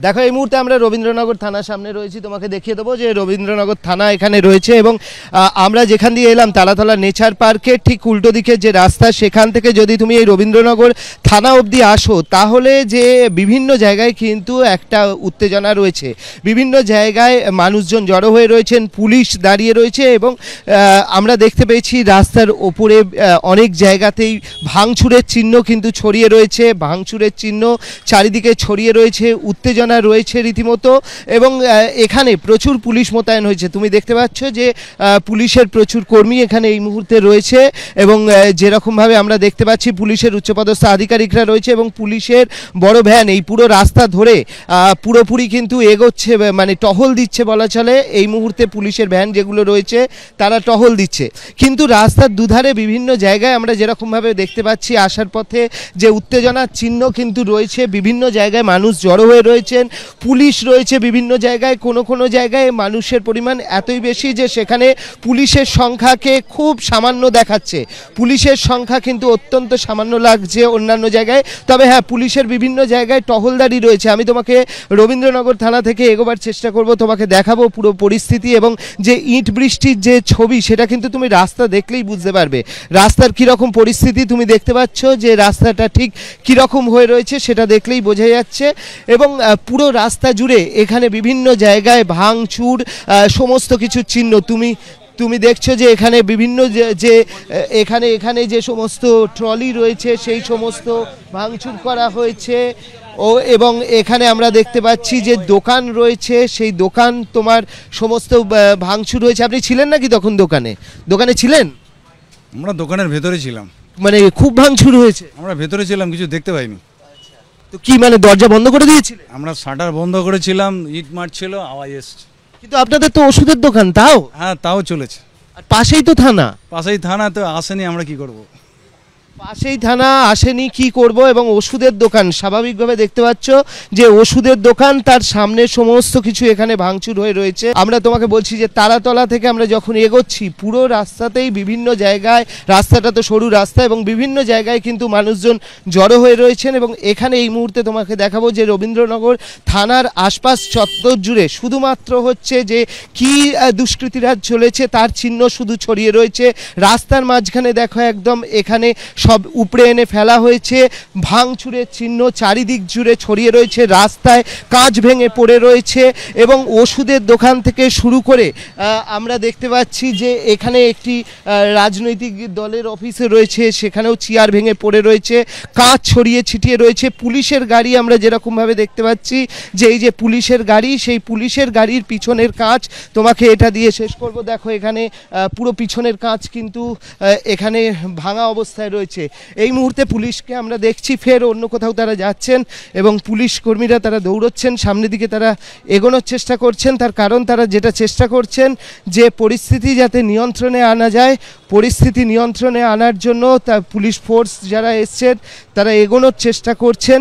দেখো এই মুহূর্তে আমরা রবীন্দ্রনগর থানার সামনে রয়েছি, তোমাকে দেখিয়ে দেবো যে রবীন্দ্রনগর থানা এখানে রয়েছে এবং আমরা যেখান দিয়ে এলাম তালাতলা নেচার পার্কের ঠিক উল্টো দিকে যে রাস্তা, সেখান থেকে যদি তুমি এই রবীন্দ্রনগর থানা অবধি আসো তাহলে যে বিভিন্ন জায়গায় কিন্তু একটা উত্তেজনা রয়েছে, বিভিন্ন জায়গায় মানুষজন জড়ো হয়ে রয়েছেন, পুলিশ দাঁড়িয়ে রয়েছে এবং আমরা দেখতে পেয়েছি রাস্তার ওপরে অনেক জায়গাতেই ভাঙচুরের চিহ্ন কিন্তু ছড়িয়ে রয়েছে, ভাঙচুরের চিহ্ন চারিদিকে ছড়িয়ে রয়েছে, উত্তেজনা রয়েছে রীতিমতো এবং এখানে প্রচুর পুলিশ মোতায়েন হয়েছে। তুমি দেখতে পাচ্ছ যে পুলিশের প্রচুর কর্মী এখানে এই মুহূর্তে রয়েছে এবং যেরকমভাবে আমরা দেখতে পাচ্ছি পুলিশের উচ্চপদস্থ আধিকারিকরা রয়েছে এবং পুলিশের বড় ভ্যান এই পুরো রাস্তা ধরে পুরোপুরি কিন্তু এগোচ্ছে, মানে টহল দিচ্ছে বলা চলে। এই মুহূর্তে পুলিশের ভ্যান যেগুলো রয়েছে তারা টহল দিচ্ছে, কিন্তু রাস্তার দুধারে বিভিন্ন জায়গায় আমরা যেরকমভাবে দেখতে পাচ্ছি আসার পথে যে উত্তেজনার চিহ্ন কিন্তু রয়েছে, বিভিন্ন জায়গায় মানুষ জড়ো হয়ে রয়েছে, পুলিশ রয়েছে বিভিন্ন জায়গায়, কোনো জায়গায় মানুষের পরিমাণ এতই বেশি যে সেখানে পুলিশের সংখ্যাকে খুব সামান্য দেখাচ্ছে, পুলিশের সংখ্যা কিন্তু অত্যন্ত সামান্য লাগছে অন্যান্য জায়গায়। তবে হ্যাঁ, পুলিশের বিভিন্ন জায়গায় টহলদারি রয়েছে। আমি তোমাকে রবীন্দ্রনগর থানা থেকে এগোবার চেষ্টা করব, তোমাকে দেখাবো পুরো পরিস্থিতি এবং যে ইট বৃষ্টির যে ছবি সেটা কিন্তু তুমি রাস্তা দেখলেই বুঝতে পারবে রাস্তার কীরকম পরিস্থিতি। তুমি দেখতে পাচ্ছ যে রাস্তাটা ঠিক কীরকম হয়ে রয়েছে সেটা দেখলেই বোঝা যাচ্ছে এবং পুরো রাস্তা জুড়ে এখানে বিভিন্ন জায়গায় ভাঙচুর সমস্ত কিছু চিহ্ন তুমি দেখছো যে এখানে বিভিন্ন যে এখানে যে সমস্ত ট্রলি রয়েছে সেই সমস্ত ভাঙচুর করা হয়েছে এবং এখানে আমরা দেখতে পাচ্ছি যে দোকান রয়েছে, সেই দোকান তোমার সমস্ত ভাঙচুর হয়েছে। আপনি ছিলেন নাকি তখন দোকানে ছিলেন? আমরা দোকানের ভেতরে ছিলাম। মানে খুব ভাঙচুর হয়েছে? আমরা ভেতরে ছিলাম, কিছু দেখতে পাইনি। তো কি মানে দরজা বন্ধ করে দিয়েছিল? আমরা শাটার বন্ধ করেছিলাম, ইট মারছিল, আওয়াজ এসছে। কিন্তু আপনাদের তো ওষুধের দোকান, তাও? হ্যাঁ, তাও চলেছে। আর পাশেই তো থানা। পাশেই থানা, তো আসেনি, আমরা কি করব? পাশেই থানা আসেনি, কি করব? এবং ওষুধের দোকান, স্বাভাবিকভাবে দেখতে পাচ্ছ যে ওষুধের দোকান, তার সামনে সমস্ত কিছু এখানে ভাঙচুর হয়ে রয়েছে। আমরা তোমাকে বলছি যে তারাতলা থেকে আমরা যখন এগোচ্ছি পুরো রাস্তাতেই বিভিন্ন জায়গায়, রাস্তাটা তো সরু রাস্তা এবং বিভিন্ন জায়গায় কিন্তু মানুষজন জড়ো হয়ে রয়েছেন এবং এখানে এই মুহূর্তে তোমাকে দেখাবো যে রবীন্দ্রনগর থানার আশপাশ চত্বর জুড়ে শুধুমাত্র হচ্ছে যে কি দুষ্কৃতিরাজ চলেছে তার চিহ্ন শুধু ছড়িয়ে রয়েছে। রাস্তার মাঝখানে দেখো একদম এখানে সব উপড়ে এনে ফেলা হয়েছে, ভাঙচুরের চিহ্ন চারিদিক জুড়ে ছড়িয়ে রয়েছে, রাস্তায় কাঁচ ভেঙে পড়ে রয়েছে এবং ওষুধের দোকান থেকে শুরু করে আমরা দেখতে পাচ্ছি যে এখানে একটি রাজনৈতিক দলের অফিসে রয়েছে, সেখানেও চেয়ার ভেঙে পড়ে রয়েছে, কাঁচ ছড়িয়ে ছিটিয়ে রয়েছে। পুলিশের গাড়ি আমরা যেরকমভাবে দেখতে পাচ্ছি যে এই যে পুলিশের গাড়ি, সেই পুলিশের গাড়ির পিছনের কাঁচ তোমাকে এটা দিয়ে শেষ করব। দেখো এখানে পুরো পিছনের কাঁচ কিন্তু এখানে ভাঙা অবস্থায় রয়েছে। এই মুহূর্তে পুলিশকে আমরা দেখছি ফের অন্য কোথাও তারা যাচ্ছেন এবং পুলিশ কর্মীরা তারা দৌড়চ্ছেন, সামনের দিকে তারা এগোনোর চেষ্টা করছেন। তার কারণ তারা যেটা চেষ্টা করছেন যে পরিস্থিতি যাতে নিয়ন্ত্রণে আনা যায়, পরিস্থিতি নিয়ন্ত্রণে আনার জন্য তা পুলিশ ফোর্স যারা এসছেন তারা এগোনোর চেষ্টা করছেন।